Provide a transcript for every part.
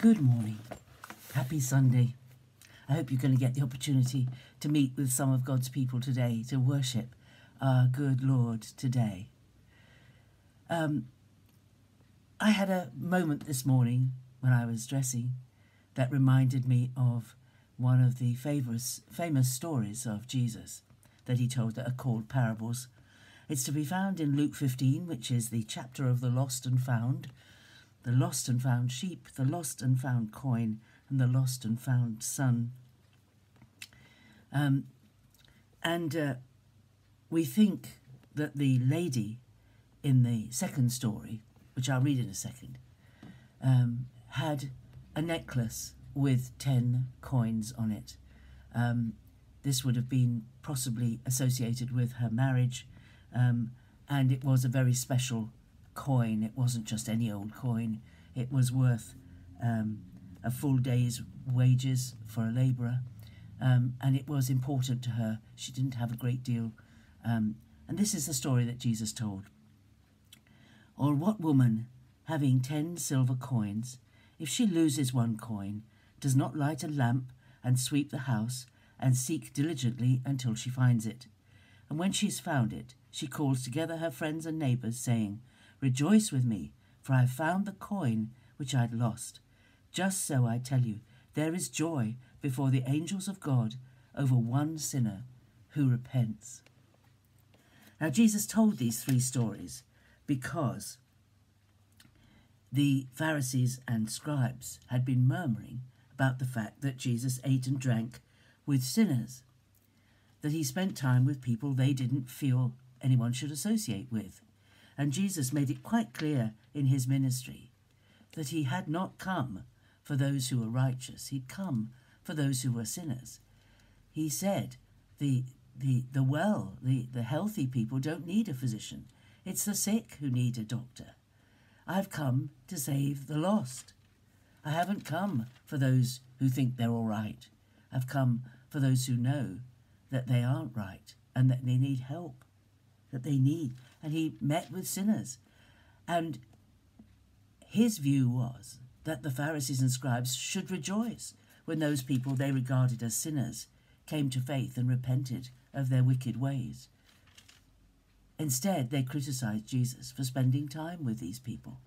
Good morning. Happy Sunday. I hope you're going to get the opportunity to meet with some of God's people today, to worship our good Lord today. I had a moment this morning when I was dressing that reminded me of one of the famous stories of Jesus that he told that are called parables. It's to be found in Luke 15, which is the chapter of the lost and found sheep, the lost and found coin, and the lost and found son. We think that the lady in the second story, which I'll read in a second, had a necklace with 10 coins on it. This would have been possibly associated with her marriage, and it was a very special coin. It wasn't just any old coin. It was worth a full day's wages for a labourer, and it was important to her. She didn't have a great deal, and this is the story that Jesus told. Or what woman, having 10 silver coins, if she loses one coin, does not light a lamp and sweep the house and seek diligently until she finds it? And when she's found it, she calls together her friends and neighbours, saying, "Rejoice with me, for I have found the coin which I had lost." Just so, I tell you, there is joy before the angels of God over one sinner who repents. Now, Jesus told these 3 stories because the Pharisees and scribes had been murmuring about the fact that Jesus ate and drank with sinners, that he spent time with people they didn't feel anyone should associate with. And Jesus made it quite clear in his ministry that he had not come for those who were righteous. He'd come for those who were sinners. He said the healthy people don't need a physician. It's the sick who need a doctor. I've come to save the lost. I haven't come for those who think they're all right. I've come for those who know that they aren't right and that they need help, and he met with sinners. And his view was that the Pharisees and scribes should rejoice when those people they regarded as sinners came to faith and repented of their wicked ways. Instead, they criticized Jesus for spending time with these people.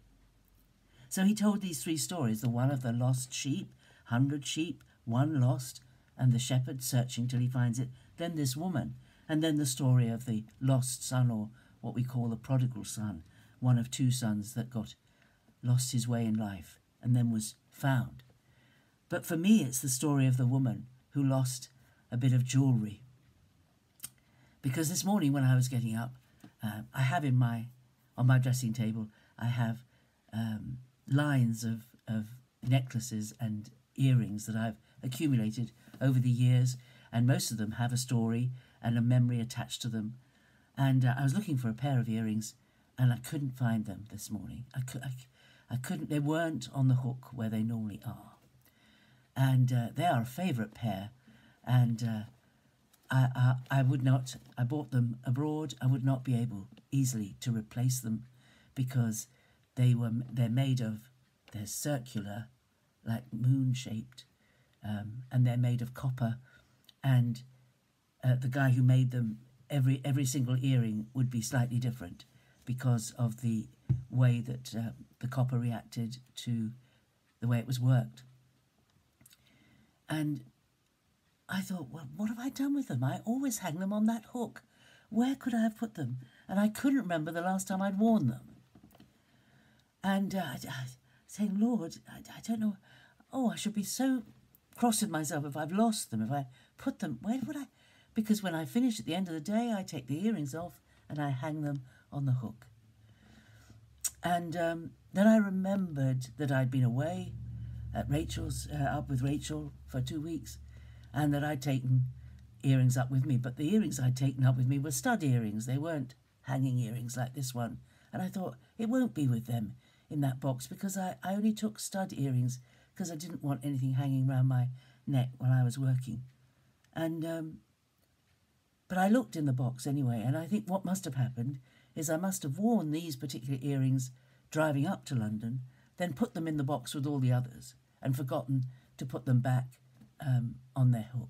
So he told these 3 stories, the one of the lost sheep, 100 sheep, 1 lost, and the shepherd searching till he finds it, then this woman, and then the story of the lost son, or what we call the prodigal son, one of 2 sons that lost his way in life and then was found. But for me, it's the story of the woman who lost a bit of jewellery. Because this morning when I was getting up, I have on my dressing table, I have lines of necklaces and earrings that I've accumulated over the years, and most of them have a story and a memory attached to them. And I was looking for a pair of earrings, and I couldn't find them this morning. I couldn't. They weren't on the hook where they normally are, and they are a favourite pair. And I would not. I bought them abroad. I would not be able easily to replace them because they're made of. They're circular, like moon shaped, and they're made of copper. And the guy who made them, every single earring would be slightly different because of the way that the copper reacted to the way it was worked. And I thought, well, what have I done with them? I always hang them on that hook. Where could I have put them? And I couldn't remember the last time I'd worn them. And I saying, Lord, I don't know. Oh, I should be so cross with myself if I've lost them, if I put them, where would I? Because when I finish at the end of the day, I take the earrings off and I hang them on the hook. And then I remembered that I'd been away at Rachel's, up with Rachel for 2 weeks, and that I'd taken earrings up with me. But the earrings I'd taken up with me were stud earrings. They weren't hanging earrings like this one. And I thought, it won't be with them in that box because I only took stud earrings because I didn't want anything hanging around my neck while I was working. And but I looked in the box anyway, and I think what must have happened is I must have worn these particular earrings driving up to London, then put them in the box with all the others, and forgotten to put them back on their hook.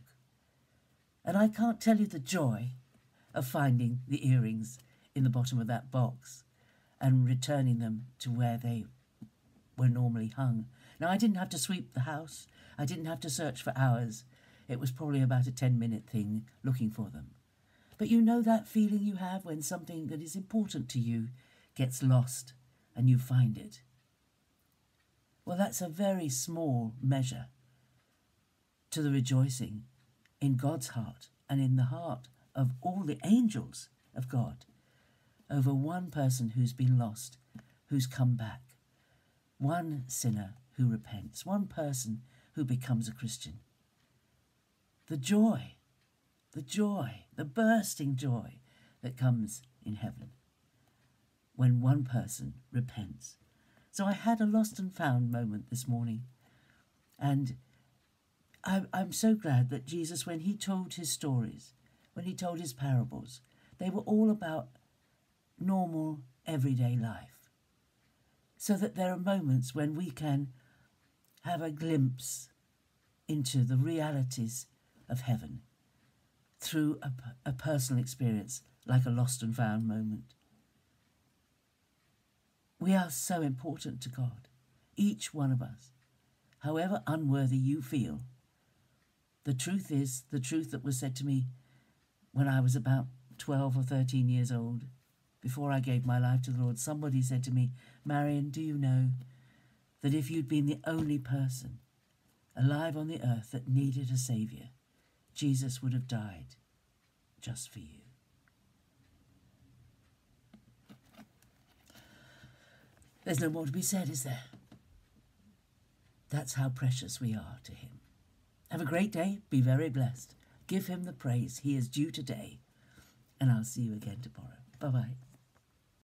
And I can't tell you the joy of finding the earrings in the bottom of that box and returning them to where they were normally hung. Now, I didn't have to sweep the house. I didn't have to search for hours. It was probably about a 10-minute thing looking for them. But you know that feeling you have when something that is important to you gets lost and you find it? Well, that's a very small measure to the rejoicing in God's heart and in the heart of all the angels of God over one person who's been lost, who's come back, one sinner who repents, one person who becomes a Christian. The joy, the bursting joy that comes in heaven when one person repents. So I had a lost and found moment this morning, and I'm so glad that Jesus, when he told his stories, when he told his parables, they were all about normal, everyday life. So that there are moments when we can have a glimpse into the realities of heaven through a personal experience like a lost and found moment. We are so important to God, each one of us, however unworthy you feel. The truth is, the truth that was said to me when I was about 12 or 13 years old, before I gave my life to the Lord, somebody said to me, Marion, do you know that if you'd been the only person alive on the earth that needed a saviour, Jesus would have died just for you? There's no more to be said, is there? That's how precious we are to him. Have a great day. Be very blessed. Give him the praise he is due today. And I'll see you again tomorrow. Bye-bye.